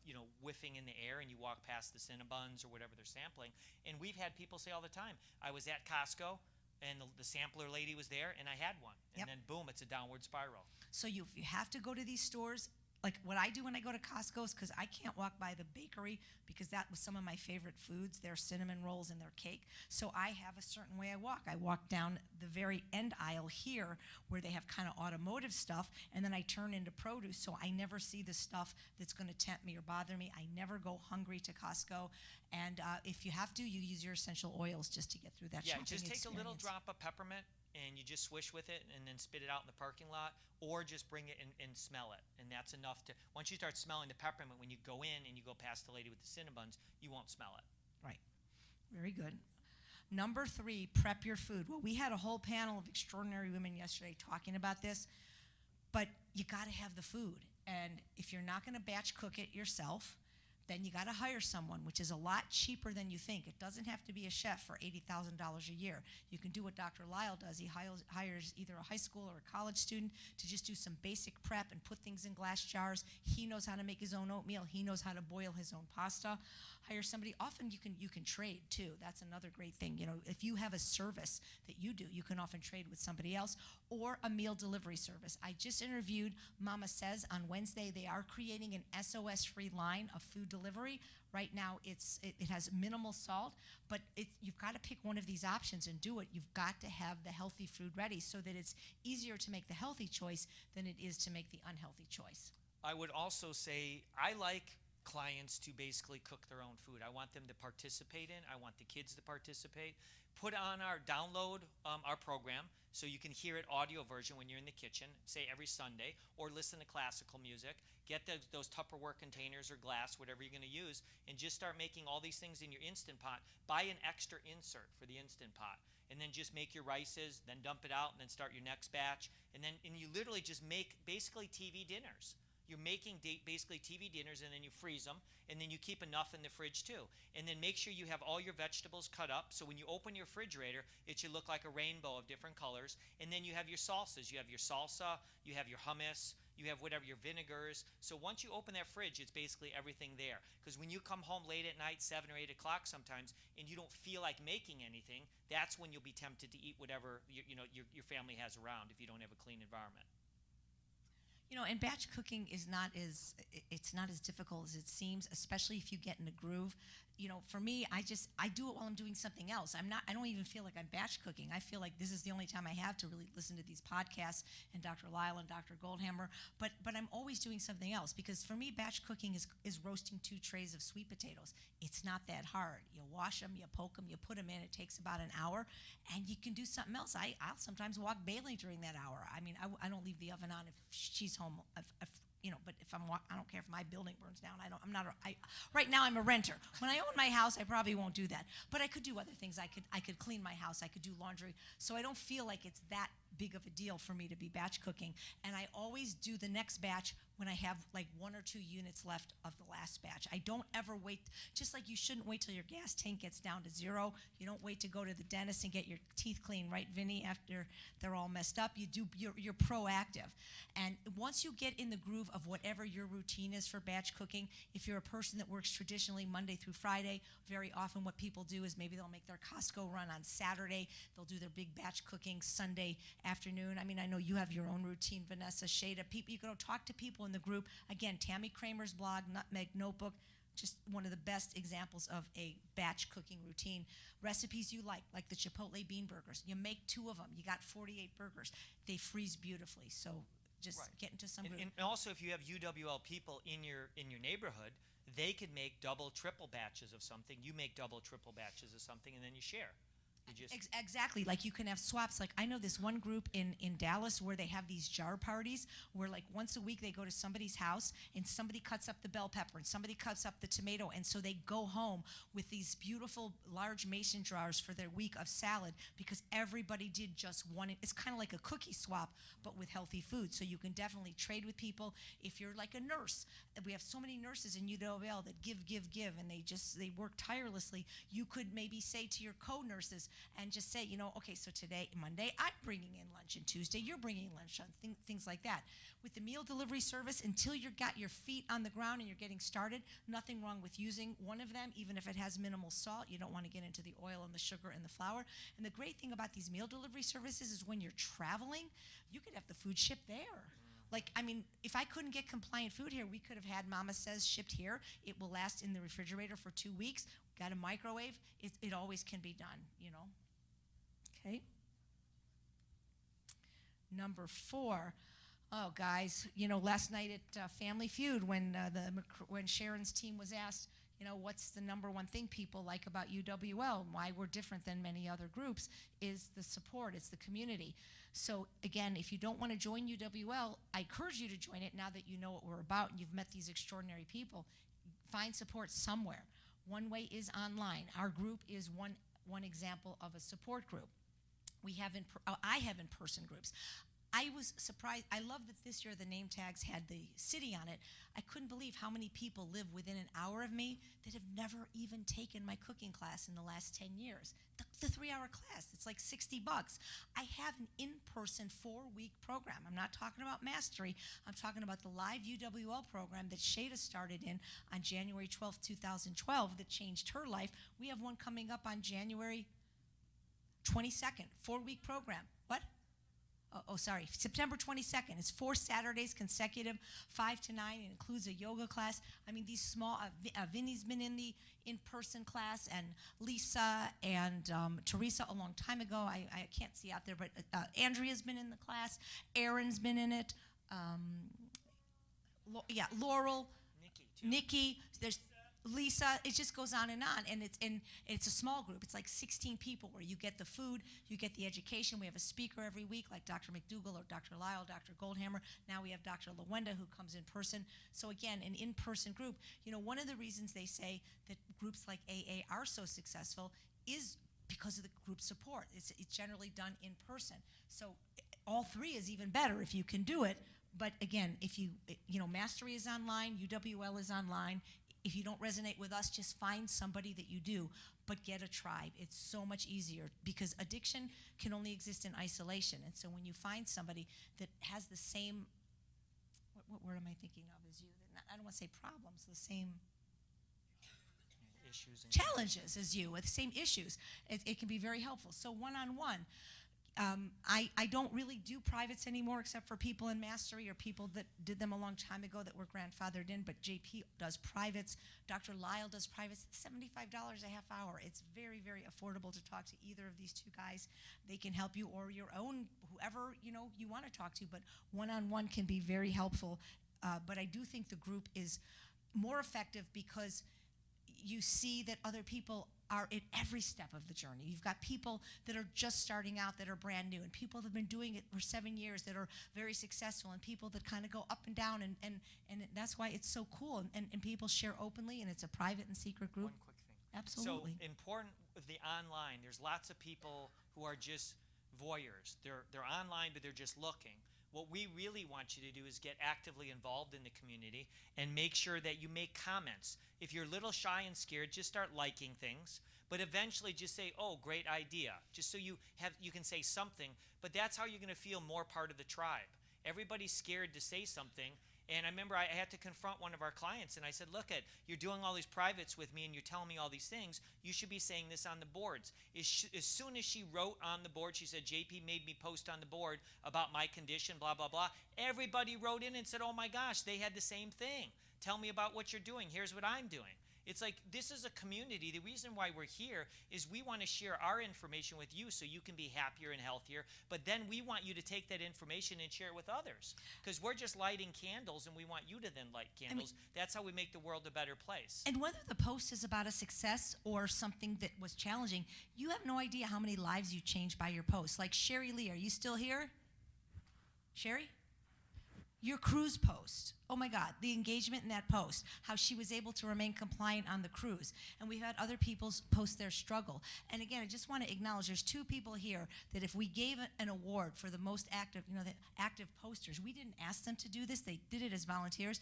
whiffing in the air, and you walk past the Cinnabons or whatever they're sampling. And we've had people say all the time, I was at Costco, and the sampler lady was there, and I had one. And then boom, it's a downward spiral. So if you have to go to these stores, like what I do when I go to Costco's, because I can't walk by the bakery, because that was some of my favorite foods, their cinnamon rolls and their cake. So I have a certain way I walk. I walk down the very end aisle here where they have kind of automotive stuff, and then I turn into produce, so I never see the stuff that's going to tempt me or bother me. I never go hungry to Costco. And if you have to, you use your essential oils just to get through that shopping just take experience. a little drop of peppermint, and you just swish with it and then spit it out in the parking lot, or just bring it and smell it. And that's enough to, once you start smelling the peppermint, when you go in and you go past the lady with the Cinnabons, you won't smell it. Right. Very good. Number 3, prep your food. Well, we had a whole panel of extraordinary women yesterday talking about this, but you got to have the food. And if you're not going to batch cook it yourself, then you got to hire someone, which is a lot cheaper than you think. It doesn't have to be a chef for $80,000 a year. You can do what Dr. Lyle does. He hires either a high school or a college student to just do some basic prep and put things in glass jars. He knows how to make his own oatmeal. He knows how to boil his own pasta. Hire somebody. Often you can trade too. That's another great thing. If you have a service that you do, you can often trade with somebody else, or a meal delivery service. I just interviewed Mama Says on Wednesday. They are creating an SOS-free line of food delivery. Right now, it has minimal salt, but you've got to pick one of these options and do it. You've got to have the healthy food ready so that it's easier to make the healthy choice than it is to make the unhealthy choice. I would also say I like clients to basically cook their own food. I want them to participate in. I want the kids to participate. Download our program so you can hear it audio version when you're in the kitchen, say every Sunday, or listen to classical music. Get those Tupperware containers or glass, whatever you're going to use, and just start making all these things in your Instant Pot. Buy an extra insert for the Instant Pot, and then just make your rices, then dump it out, and then start your next batch. And you literally just make basically TV dinners. You're making basically TV dinners, and then you freeze them, and then you keep enough in the fridge too. And then make sure you have all your vegetables cut up, so when you open your refrigerator, it should look like a rainbow of different colors. And then you have your salsas. You have your salsa, you have your hummus, you have whatever, your vinegars. So once you open that fridge, it's basically everything there. Because when you come home late at night, 7 or 8 o'clock sometimes, and you don't feel like making anything, that's when you'll be tempted to eat whatever your family has around if you don't have a clean environment. You know, and batch cooking is it's not as difficult as it seems, especially if you get in a groove. You know, for me, I do it while I'm doing something else. I don't even feel like I'm batch cooking. I feel like this is the only time I have to really listen to these podcasts and Dr. Lyle and Dr. Goldhammer, but I'm always doing something else, because for me, batch cooking is roasting 2 trays of sweet potatoes. It's not that hard. You wash them, you poke them, you put them in. It takes about an hour, and you can do something else. I'll sometimes walk Bailey during that hour. I mean, I don't leave the oven on if she's home. You know, but if I don't care if my building burns down. Right now I'm a renter. When I own my house, I probably won't do that. But I could do other things. I could clean my house. I could do laundry. So I don't feel like it's that big of a deal for me to be batch cooking. And I always do the next batch when I have like 1 or 2 units left of the last batch. I don't ever wait, just like you shouldn't wait till your gas tank gets down to 0. You don't wait to go to the dentist and get your teeth cleaned, right, Vinny, after they're all messed up. You're proactive. And once you get in the groove of whatever your routine is for batch cooking, if you're a person that works traditionally Monday through Friday, very often what people do is maybe they'll make their Costco run on Saturday. They'll do their big batch cooking Sunday afternoon. I mean, I know you have your own routine, Vanessa, Shada. You can talk to people in the group. Again, Tammy Kramer's blog, Nutmeg Notebook, just one of the best examples of a batch cooking routine. Recipes you like the Chipotle bean burgers. You make 2 of them. You got 48 burgers. They freeze beautifully. So just get into some group. And also, if you have UWL people in your neighborhood, they could make double, triple batches of something. You make double, triple batches of something, and then you share. Exactly. Like you can have swaps. Like I know this one group in Dallas where they have these jar parties where like once a week they go to somebody's house and somebody cuts up the bell pepper and somebody cuts up the tomato, and so they go home with these beautiful large mason jars for their week of salad because everybody did just one. It's kind of like a cookie swap but with healthy food. So you can definitely trade with people. If you're like a nurse, we have so many nurses in UWL that give, and they work tirelessly. You could maybe say to your co-nurses, and just say, you know, okay, so today, Monday, I'm bringing in lunch, and Tuesday, you're bringing lunch, things like that. With the meal delivery service, until you've got your feet on the ground and you're getting started, nothing wrong with using one of them, even if it has minimal salt. You don't want to get into the oil and the sugar and the flour. And the great thing about these meal delivery services is when you're traveling, you could have the food shipped there. Like, I mean, if I couldn't get compliant food here, we could have had Mama Says shipped here. It will last in the refrigerator for 2 weeks. Got a microwave. It always can be done, you know. Okay. Number 4. Oh, guys, you know, last night at Family Feud when Sharon's team was asked, you know, what's the number one thing people like about UWL, why we're different than many other groups, is the support, it's the community. So again, if you don't want to join UWL, I encourage you to join it now that you know what we're about and you've met these extraordinary people. Find support somewhere. One way is online. Our group is one example of a support group. I have in-person groups. I was surprised. I love that this year the name tags had the city on it. I couldn't believe how many people live within an hour of me that have never even taken my cooking class in the last 10 years. The 3-hour class, it's like $60. I have an in-person 4-week program. I'm not talking about mastery. I'm talking about the live UWL program that Shada started in on January 12th, 2012 that changed her life. We have one coming up on January 22nd, 4-week program. What? Sorry, September 22nd. It's 4 Saturdays consecutive, 5 to 9. It includes a yoga class. I mean, these small, Vinny's been in the in-person class, and Lisa and Teresa a long time ago. I can't see out there, but Andrea's been in the class. Aaron's been in it. Laurel. too. Nikki, there's Lisa. It just goes on, and it's a small group. It's like 16 people where you get the food, you get the education. We have a speaker every week, like Dr. McDougall or Dr. Lyle, Dr. Goldhammer. Now we have Dr. Lawenda who comes in person. So again, an in-person group. You know, one of the reasons they say that groups like AA are so successful is because of the group support. It's generally done in person. So all three is even better if you can do it. But again, if you know, Mastery is online, UWL is online. If you don't resonate with us, just find somebody that you do, but get a tribe. It's so much easier because addiction can only exist in isolation. And so when you find somebody that has the same, what word am I thinking of as you? I don't want to say problems, the same Issues and challenges as you, with the same issues, it can be very helpful. So one-on-one. I don't really do privates anymore except for people in Mastery or people that did them a long time ago that were grandfathered in, but JP does privates. Dr. Lyle does privates, $75 a half hour. It's very, very affordable to talk to either of these two guys. They can help you, or your own, whoever you want to talk to, but one-on-one can be very helpful. But I do think the group is more effective because you see that other people are at every step of the journey. You've got people that are just starting out that are brand new, and people that have been doing it for 7 years that are very successful, and people that kind of go up and down, and that's why it's so cool. And people share openly, and it's a private and secret group. One quick thing. Absolutely. So important with the online, there's lots of people who are just voyeurs. They're online, but they're just looking. What we really want you to do is get actively involved in the community and make sure that you make comments. If you're a little shy and scared, just start liking things. But eventually just say, oh, great idea. Just so you can say something. But that's how you're going to feel more part of the tribe. Everybody's scared to say something. And I remember I had to confront one of our clients, and I said, look, you're doing all these privates with me, and you're telling me all these things. You should be saying this on the boards. As soon as she wrote on the board, she said, JP made me post on the board about my condition, blah, blah, blah. Everybody wrote in and said, oh, my gosh, they had the same thing. Tell me about what you're doing. Here's what I'm doing. It's like this is a community. The reason why we're here is we want to share our information with you so you can be happier and healthier. But then we want you to take that information and share it with others. Because we're just lighting candles, and we want you to then light candles. That's how we make the world a better place. And whether the post is about a success or something that was challenging, you have no idea how many lives you changed by your post. Like Sherry Lee, are you still here? Sherry? Your cruise post. Oh my God, the engagement in that post, how she was able to remain compliant on the cruise. And we've had other people post their struggle. And again, I just want to acknowledge there's two people here that if we gave an award for the most active, the active posters, we didn't ask them to do this. They did it as volunteers.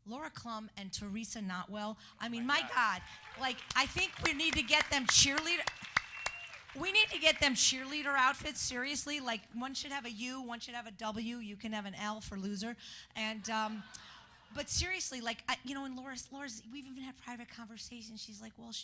Laura Klum and Teresa Notwell. I mean, my God, like, I think we need to get them cheerleader. We need to get them cheerleader outfits, seriously. Like, one should have a U, one should have a W. You can have an L for loser. And, but seriously, like, and Laura's, we've even had private conversations. She's like, well,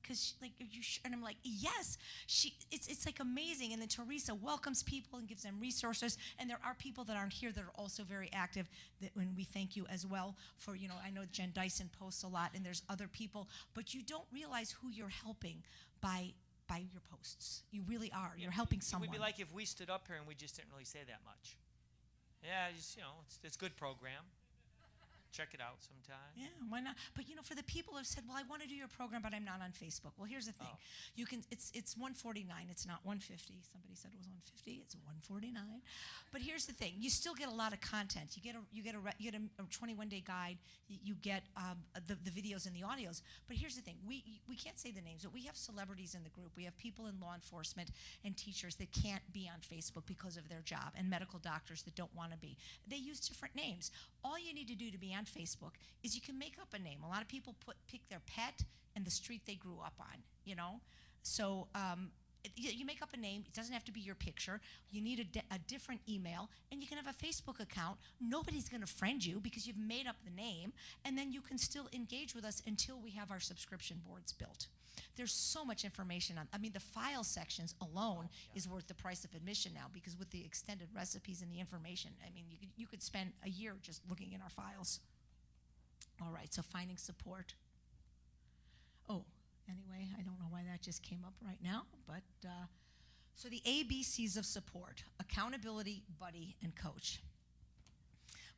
because, are you sure? And I'm like, yes. It's like amazing. And then Teresa welcomes people and gives them resources. And there are people that aren't here that are also very active. And we thank you as well for, I know Jen Dyson posts a lot, and there's other people. But you don't realize who you're helping by your posts. You really are. You're helping someone. It would be like if we stood up here and we just didn't really say that much. Yeah, it's a good program. Check it out sometime. Yeah, why not? But for the people who have said, well, I want to do your program, but I'm not on Facebook. Well, here's the thing. You can. It's $149. It's not $150. Somebody said it was $150. It's $149. But here's the thing. You still get a lot of content. You get a 21-day guide. You get the videos and the audios. But here's the thing. We can't say the names, but we have celebrities in the group. We have people in law enforcement and teachers that can't be on Facebook because of their job, and medical doctors that don't want to be. They use different names. All you need to do to be on Facebook is you can make up a name. A lot of people pick their pet and the street they grew up on, So you make up a name. It doesn't have to be your picture. You need a different email, and you can have a Facebook account. Nobody's going to friend you because you've made up the name, and then you can still engage with us until we have our subscription boards built. There's so much information the file sections alone is worth the price of admission now, because with the extended recipes and the information, you could spend a year just looking in our files. All right, so finding support. Oh, anyway, I don't know why that just came up right now, but so the ABCs of support: accountability, buddy, and coach.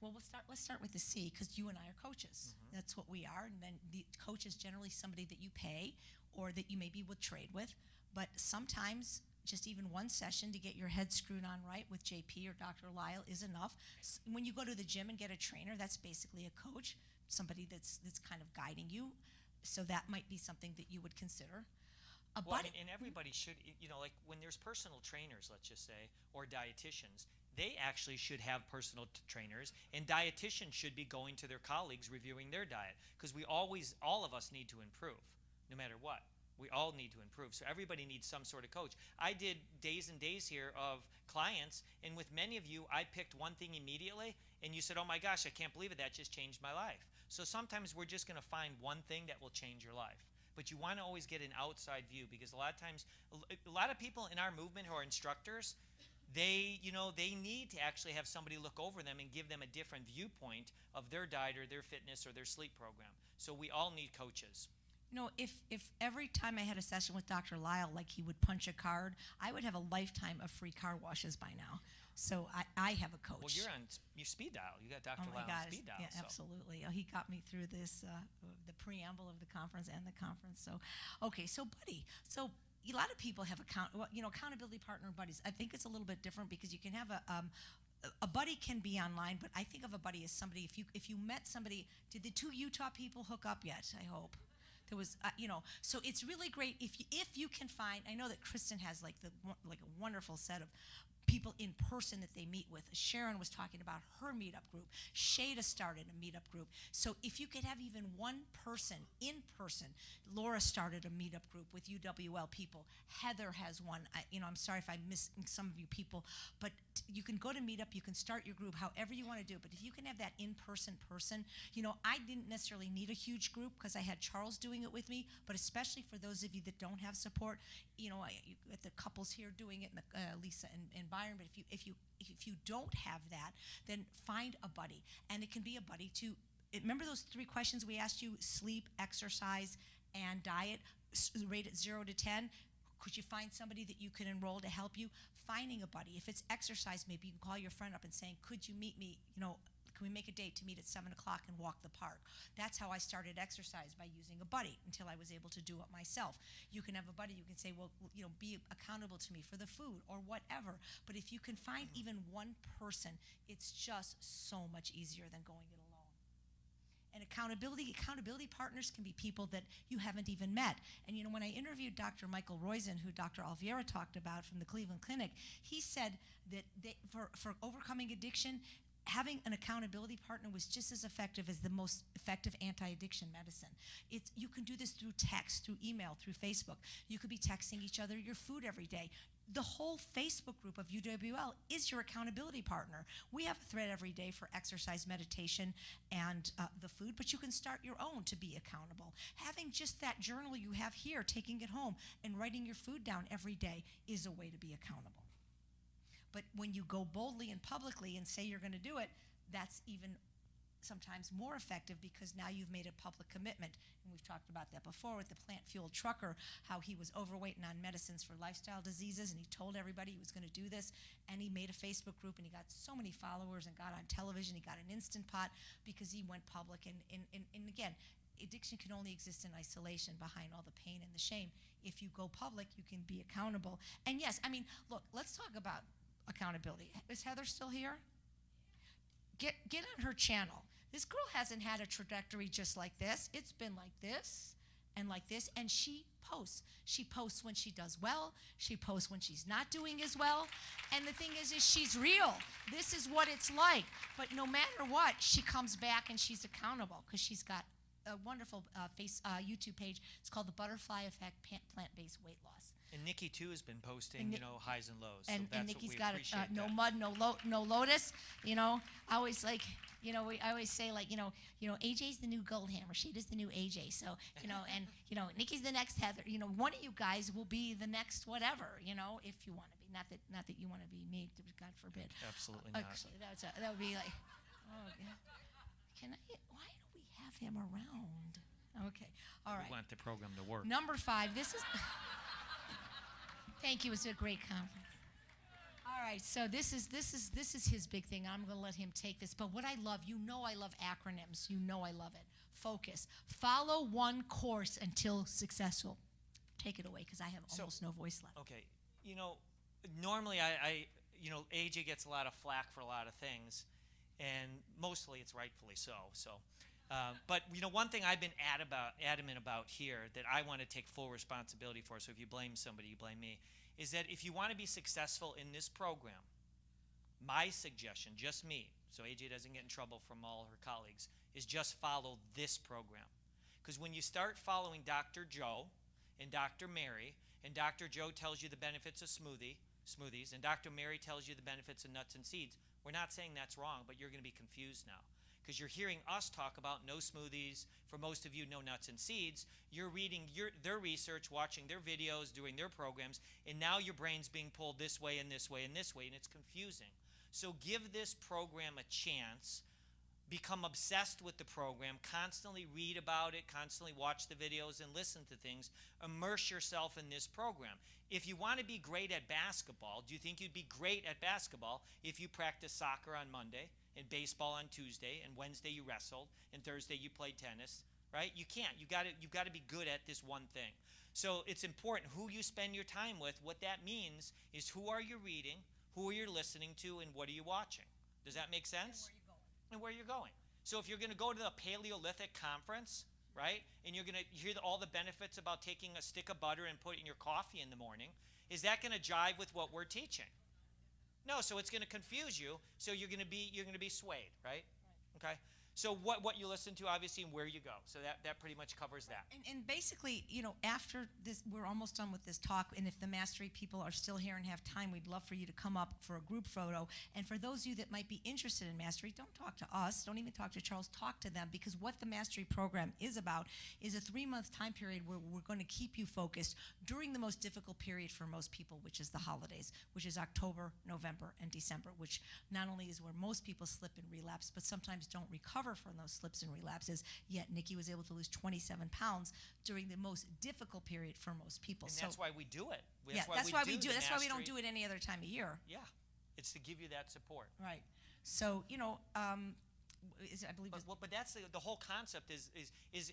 Well, let's start with the C, because you and I are coaches. That's what we are. And then the coach is generally somebody that you pay or that you maybe would trade with. But sometimes just even one session to get your head screwed on right with JP or Dr. Lyle is enough. When you go to the gym and get a trainer, that's basically a coach, somebody that's kind of guiding you. So that might be something that you would consider. And everybody should, like when there's personal trainers, let's just say, or dietitians, they actually should have personal trainers, and dietitians should be going to their colleagues reviewing their diet, because all of us need to improve, no matter what. We all need to improve. So everybody needs some sort of coach. I did days and days here of clients, and with many of you, I picked one thing immediately, and you said, oh my gosh, I can't believe it. That just changed my life. So sometimes we're just going to find one thing that will change your life. But you want to always get an outside view, because a lot of times, a lot of people in our movement who are instructors, they need to actually have somebody look over them and give them a different viewpoint of their diet or their fitness or their sleep program. So we all need coaches. If every time I had a session with Dr. Lyle, like he would punch a card, I would have a lifetime of free car washes by now. So I have a coach. Well, you're on speed dial. You got Dr. Lyle on speed dial. Yeah, so. Absolutely. He got me through this, the preamble of the conference and the conference. So, okay, so Buddy. So a lot of people have accountability partner buddies. I think it's a little bit different because you can have a buddy can be online, but I think of a buddy as somebody. If you met somebody, did the two Utah people hook up yet? I hope. There was, so it's really great if you can find. I know that Kristen has like a wonderful set of people in person that they meet with. Sharon was talking about her meetup group. Shada started a meetup group. So if you could have even one person in person, Laura started a meetup group with UWL people. Heather has one. I'm sorry if I missed some of you people, but you can go to meetup, you can start your group however you want to do. But if you can have that in-person person, I didn't necessarily need a huge group because I had Charles doing it with me, but especially for those of you that don't have support, you got the couples here doing it, Lisa and Byron. But if you don't have that, then find a buddy, and it can be a buddy to. Remember those 3 questions we asked you: sleep, exercise, and diet. Rate it 0 to 10. Could you find somebody that you can enroll to help you? Finding a buddy. If it's exercise, maybe you can call your friend up and saying, could you meet me? Can we make a date to meet at 7 o'clock and walk the park? That's how I started exercise, by using a buddy until I was able to do it myself. You can have a buddy. You can say, well, be accountable to me for the food or whatever. But if you can find even one person, it's just so much easier than going it alone. And accountability partners can be people that you haven't even met. And when I interviewed Dr. Michael Roizen, who Dr. Alviera talked about from the Cleveland Clinic, he said that for overcoming addiction, having an accountability partner was just as effective as the most effective anti-addiction medicine. You can do this through text, through email, through Facebook. You could be texting each other your food every day. The whole Facebook group of UWL is your accountability partner. We have a thread every day for exercise, meditation, and the food, but you can start your own to be accountable. Having just that journal you have here, taking it home, and writing your food down every day is a way to be accountable. But when you go boldly and publicly and say you're going to do it, that's even sometimes more effective, because now you've made a public commitment. And we've talked about that before with the plant-fueled trucker, how he was overweight and on medicines for lifestyle diseases, and he told everybody he was going to do this, and he made a Facebook group, and he got so many followers and got on television. He got an Instant Pot because he went public. And again, addiction can only exist in isolation behind all the pain and the shame. If you go public, you can be accountable. And yes, look, let's talk about accountability. Is Heather still here? Get on her channel. This girl hasn't had a trajectory just like this. It's been like this, and she posts. She posts when she does well. She posts when she's not doing as well. And the thing is she's real. This is what it's like. But no matter what, she comes back and she's accountable, because she's got a wonderful YouTube page. It's called The Butterfly Effect Plant-Based Weight Loss. And Nikki too has been posting, highs and lows. And, so that's and Nikki's what we got no mud, no lotus. I always I always say AJ's the new Goldhammer. Shada's the new AJ. So and Nikki's the next Heather. One of you guys will be the next whatever. If you want to be. Not that you want to be me. God forbid. Absolutely not. Actually, that would be like, oh, yeah. Why do we have him around? Okay, all right. We want the program to work. Number 5. This is. Thank you. It was a great conference. All right. right, so this is his big thing. I'm going to let him take this. But what I love, I love acronyms. I love it. Focus. Follow one course until successful. Take it away, because I have almost no voice left. Okay, normally I AJ gets a lot of flack for a lot of things, and mostly it's rightfully so. But one thing I've been adamant about here that I want to take full responsibility for. So if you blame somebody, you blame me. Is that if you want to be successful in this program, my suggestion, just me, so AJ doesn't get in trouble from all her colleagues, is just follow this program. Because when you start following Dr. Joe and Dr. Mary, and Dr. Joe tells you the benefits of smoothies, and Dr. Mary tells you the benefits of nuts and seeds, we're not saying that's wrong, but you're going to be confused now. Because you're hearing us talk about no smoothies, for most of you, no nuts and seeds. You're reading their research, watching their videos, doing their programs, and now your brain's being pulled this way and this way and this way, and it's confusing. So give this program a chance. Become obsessed with the program, constantly read about it, constantly watch the videos and listen to things. Immerse yourself in this program. If you want to be great at basketball, do you think you'd be great at basketball if you practice soccer on Monday and baseball on Tuesday and Wednesday you wrestled and Thursday you played tennis, right? You can't. You've got to be good at this one thing. So it's important who you spend your time with. What that means is who are you reading, who are you listening to, and what are you watching? Does that make sense? And where you're going. So if you're going to go to the Paleolithic conference, right, and you're going to hear all the benefits about taking a stick of butter and putting in your coffee in the morning, is that going to jive with what we're teaching? No, so it's going to confuse you. So you're going to be swayed, right? Okay. So what you listen to, obviously, and where you go. So that pretty much covers that. And basically, after this, we're almost done with this talk, and if the Mastery people are still here and have time, we'd love for you to come up for a group photo. And for those of you that might be interested in Mastery, don't talk to us, don't even talk to Charles, talk to them, because what the Mastery program is about is a 3-month time period where we're going to keep you focused during the most difficult period for most people, which is the holidays, which is October, November, and December, which not only is where most people slip and relapse, but sometimes don't recover from those slips and relapses. Yet Nikki was able to lose 27 pounds during the most difficult period for most people. And that's why we do it. That's why we do it. That's why we don't do it any other time of year. Yeah, it's to give you that support. Right. So I believe. But that's the whole concept is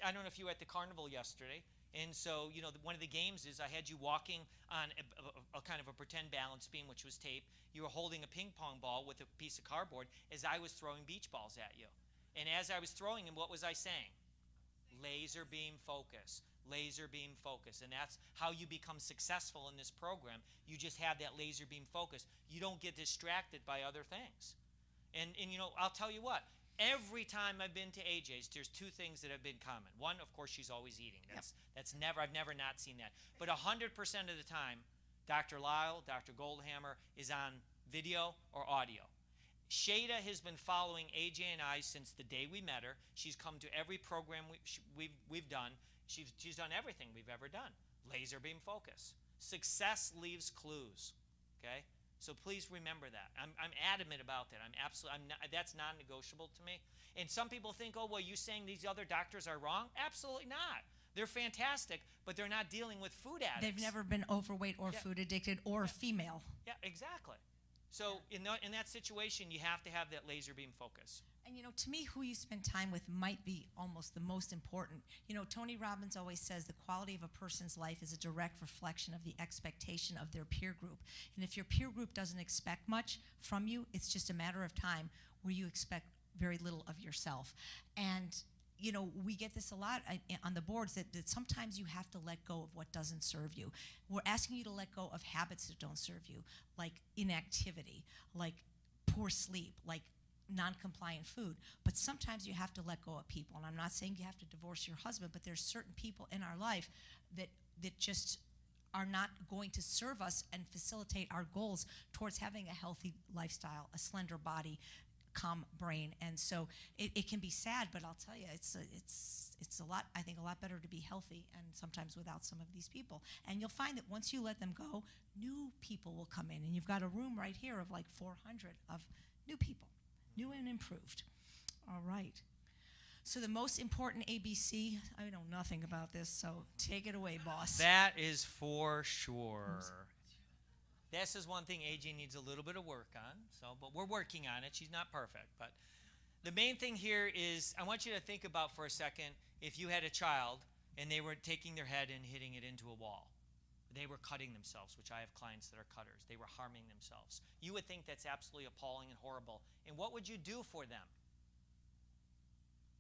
I don't know if you were at the carnival yesterday. And so, one of the games is I had you walking on a kind of a pretend balance beam, which was tape. You were holding a ping pong ball with a piece of cardboard as I was throwing beach balls at you. And as I was throwing them, what was I saying? Laser beam focus. Laser beam focus. And that's how you become successful in this program. You just have that laser beam focus. You don't get distracted by other things. And I'll tell you what. Every time I've been to AJ's, there's 2 things that have been common. One, of course, she's always eating. I've never not seen that. But 100% of the time, Dr. Lyle, Dr. Goldhammer is on video or audio. Shada has been following AJ and I since the day we met her. She's come to every program we've done. She's done everything we've ever done. Laser beam focus. Success leaves clues. Okay? So please remember that. I'm adamant about that. That's non-negotiable to me. And some people think, oh, well, you saying these other doctors are wrong? Absolutely not. They're fantastic, but they're not dealing with food addicts. They've never been overweight or food addicted or female. Yeah, exactly. So in that situation, you have to have that laser beam focus. And to me, who you spend time with might be almost the most important. Tony Robbins always says the quality of a person's life is a direct reflection of the expectation of their peer group. And if your peer group doesn't expect much from you, it's just a matter of time where you expect very little of yourself. And we get this a lot on the boards that sometimes you have to let go of what doesn't serve you. We're asking you to let go of habits that don't serve you, like inactivity, like poor sleep, like non-compliant food. But sometimes you have to let go of people. And I'm not saying you have to divorce your husband, but there's certain people in our life that just are not going to serve us and facilitate our goals towards having a healthy lifestyle, a slender body, calm brain. And so it can be sad, but I'll tell you, it's a lot better to be healthy and sometimes without some of these people. And you'll find that once you let them go, new people will come in. And you've got a room right here of like 400 of new people, new and improved. All right. So the most important ABC, I know nothing about this, so take it away, boss. That is for sure. This is one thing AJ needs a little bit of work on. But we're working on it. She's not perfect. But the main thing here is I want you to think about for a second if you had a child and they were taking their head and hitting it into a wall. They were cutting themselves, which I have clients that are cutters. They were harming themselves. You would think that's absolutely appalling and horrible. And what would you do for them?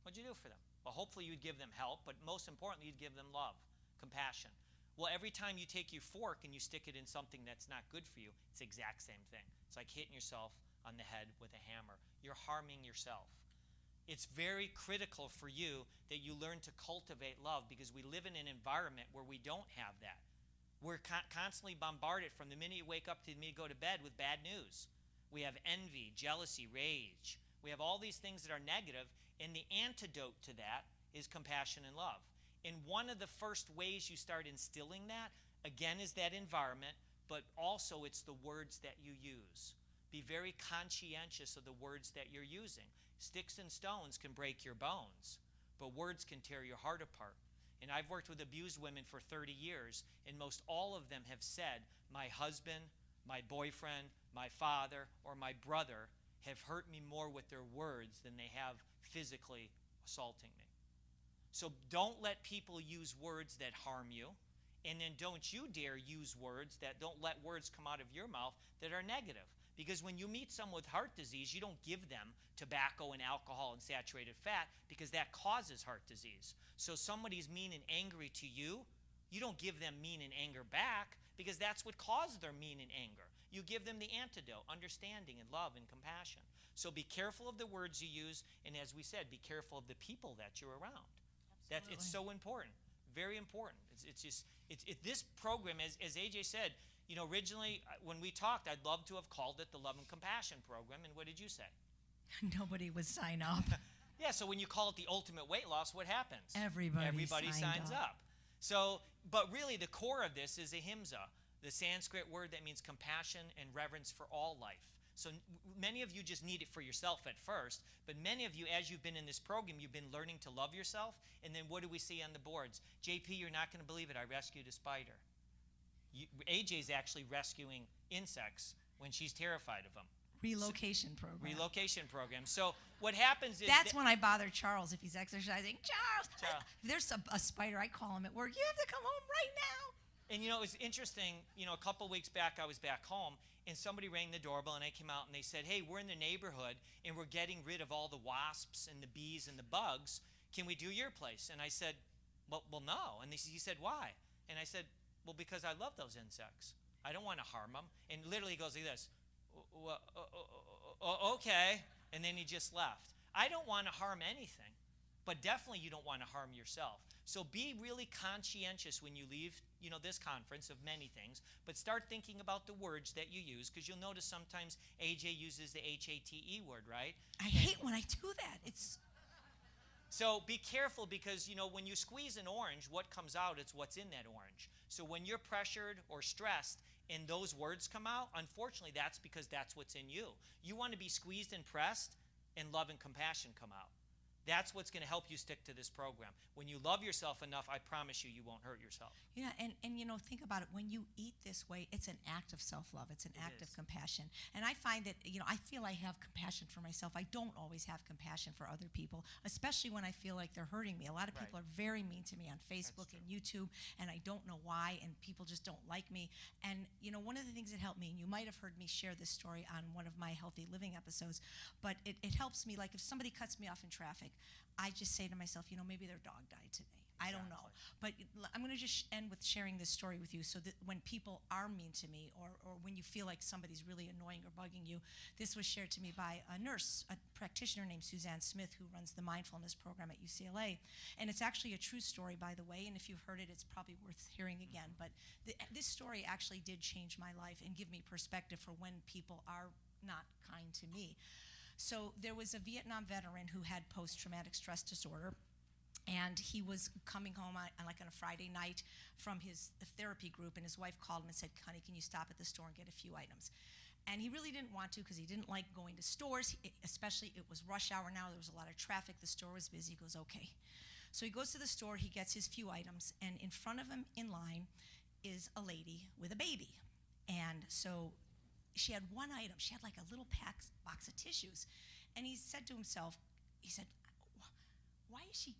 What would you do for them? Well, hopefully you'd give them help, but most importantly, you'd give them love, compassion. Well, every time you take your fork and you stick it in something that's not good for you, it's the exact same thing. It's like hitting yourself on the head with a hammer. You're harming yourself. It's very critical for you that you learn to cultivate love because we live in an environment where we don't have that. We're constantly bombarded from the minute you wake up to the minute you go to bed with bad news. We have envy, jealousy, rage. We have all these things that are negative, and the antidote to that is compassion and love. And one of the first ways you start instilling that, again, is that environment, but also it's the words that you use. Be very conscientious of the words that you're using. Sticks and stones can break your bones, but words can tear your heart apart. And I've worked with abused women for 30 years, and most all of them have said, my husband, my boyfriend, my father, or my brother have hurt me more with their words than they have physically assaulting me. So don't let people use words that harm you, and then don't you dare use words that don't let words come out of your mouth that are negative. Because when you meet someone with heart disease, you don't give them tobacco and alcohol and saturated fat because that causes heart disease. So somebody's mean and angry to you, you don't give them mean and anger back because that's what caused their mean and anger. You give them the antidote, understanding and love and compassion. So be careful of the words you use, and as we said, be careful of the people that you're around. It's so important, very important. This program, as AJ said, you know, originally when we talked, I'd love to have called it the Love and Compassion Program, and what did you say? Nobody would sign up. Yeah, so when you call it the Ultimate Weight Loss, what happens? Everybody signs up. So, but really the core of this is ahimsa, the Sanskrit word that means compassion and reverence for all life. So many of you just need it for yourself at first, but many of you, as you've been in this program, you've been learning to love yourself, and then what do we see on the boards? JP, you're not going to believe it, I rescued a spider. AJ's actually rescuing insects when she's terrified of them. Relocation program. So what happens is that's when I bother Charles if he's exercising. Charles. If there's a spider, I call him at work. You have to come home right now. And you know, it's interesting. You know, a couple weeks back, I was back home, and somebody rang the doorbell, and I came out, and they said, "Hey, we're in the neighborhood, and we're getting rid of all the wasps and the bees and the bugs. Can we do your place?" And I said, "Well, no." And he said, "Why?" And I said, "Well, because I love those insects. I don't want to harm them." And literally he goes like this, "Okay." And then he just left. I don't want to harm anything, but definitely you don't want to harm yourself. So be really conscientious when you leave, you know, this conference of many things, but start thinking about the words that you use, because you'll notice sometimes AJ uses the HATE word, right? I hate when I do that. So be careful, because, you know, when you squeeze an orange, what comes out is what's in that orange. So when you're pressured or stressed and those words come out, unfortunately, that's because that's what's in you. You want to be squeezed and pressed, and love and compassion come out. That's what's going to help you stick to this program. When you love yourself enough, I promise you, you won't hurt yourself. Yeah, and you know, think about it. When you eat this way, it's an act of self-love. It's an act of compassion. And I find that, you know, I feel I have compassion for myself. I don't always have compassion for other people, especially when I feel like they're hurting me. A lot of people are very mean to me on Facebook and YouTube, and I don't know why, and people just don't like me. And, you know, one of the things that helped me, and you might have heard me share this story on one of my Healthy Living episodes, but it helps me. Like if somebody cuts me off in traffic, I just say to myself, you know, maybe their dog died today. I don't know. But I'm going to just end with sharing this story with you, so that when people are mean to me, or when you feel like somebody's really annoying or bugging you, this was shared to me by a nurse, a practitioner named Suzanne Smith, who runs the mindfulness program at UCLA. And it's actually a true story, by the way, and if you've heard it, it's probably worth hearing again. But this story actually did change my life and give me perspective for when people are not kind to me. So there was a Vietnam veteran who had post-traumatic stress disorder, and he was coming home on a Friday night from his therapy group, and his wife called him and said, "Honey, can you stop at the store and get a few items?" And he really didn't want to, because he didn't like going to stores, especially it was rush hour now, there was a lot of traffic, the store was busy. He goes, "Okay." So he goes to the store, he gets his few items, and in front of him in line is a lady with a baby. And so she had one item. She had like a little box of tissues. And he said to himself, he said, why is she,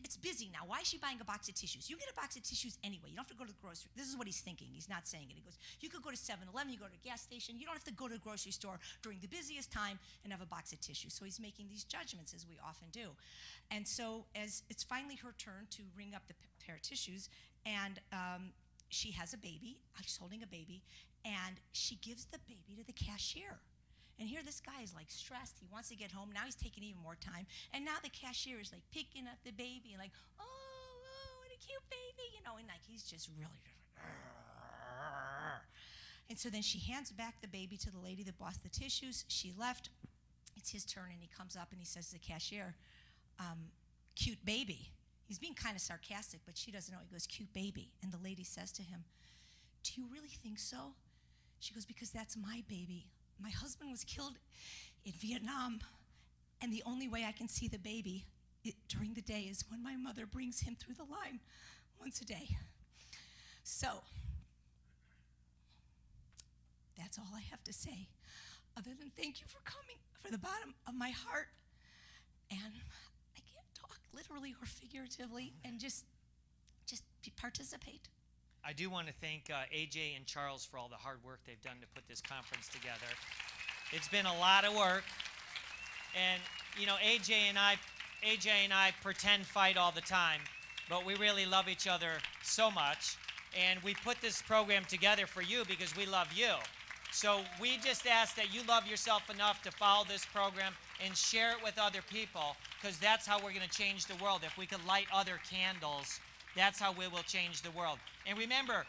it's busy now. Why is she buying a box of tissues? You get a box of tissues anyway. You don't have to go to the grocery. This is what he's thinking. He's not saying it. He goes, you could go to 7-Eleven, you go to a gas station. You don't have to go to the grocery store during the busiest time and have a box of tissues. So he's making these judgments, as we often do. And so as it's finally her turn to ring up the pair of tissues, and she has a baby. She's holding a baby, and she gives the baby to the cashier. And here this guy is like stressed. He wants to get home. Now he's taking even more time. And now the cashier is like picking up the baby and like, oh, what a cute baby, you know, and like he's just really. And so then she hands back the baby to the lady that bought the tissues. She left. It's his turn, and he comes up and he says to the cashier, cute baby. He's being kind of sarcastic, but she doesn't know. He goes, cute baby. And the lady says to him, do you really think so? She goes, because that's my baby. My husband was killed in Vietnam, and the only way I can see the baby during the day is when my mother brings him through the line once a day. So, that's all I have to say, other than thank you for coming from the bottom of my heart. And I can't talk literally or figuratively, and just participate. I do want to thank AJ and Charles for all the hard work they've done to put this conference together. It's been a lot of work, and you know, AJ and I pretend fight all the time, but we really love each other so much, and we put this program together for you because we love you. So we just ask that you love yourself enough to follow this program and share it with other people, because that's how we're going to change the world. If we could light other candles, that's how we will change the world. And remember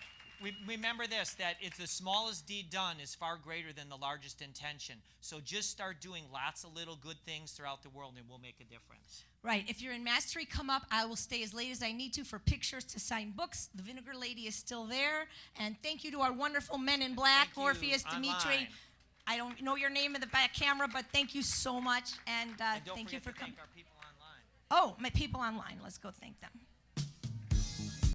this, that it's the smallest deed done is far greater than the largest intention. So just start doing lots of little good things throughout the world, and we'll make a difference. Right. If you're in Mastery, come up. I will stay as late as I need to for pictures, to sign books. The Vinegar Lady is still there. And thank you to our wonderful men in black, Thank you. Morpheus, Dimitri. Online. I don't know your name in the back camera, but thank you so much. And And don't thank you forget for to coming. thank our people online. Oh, my people online. Let's go thank them.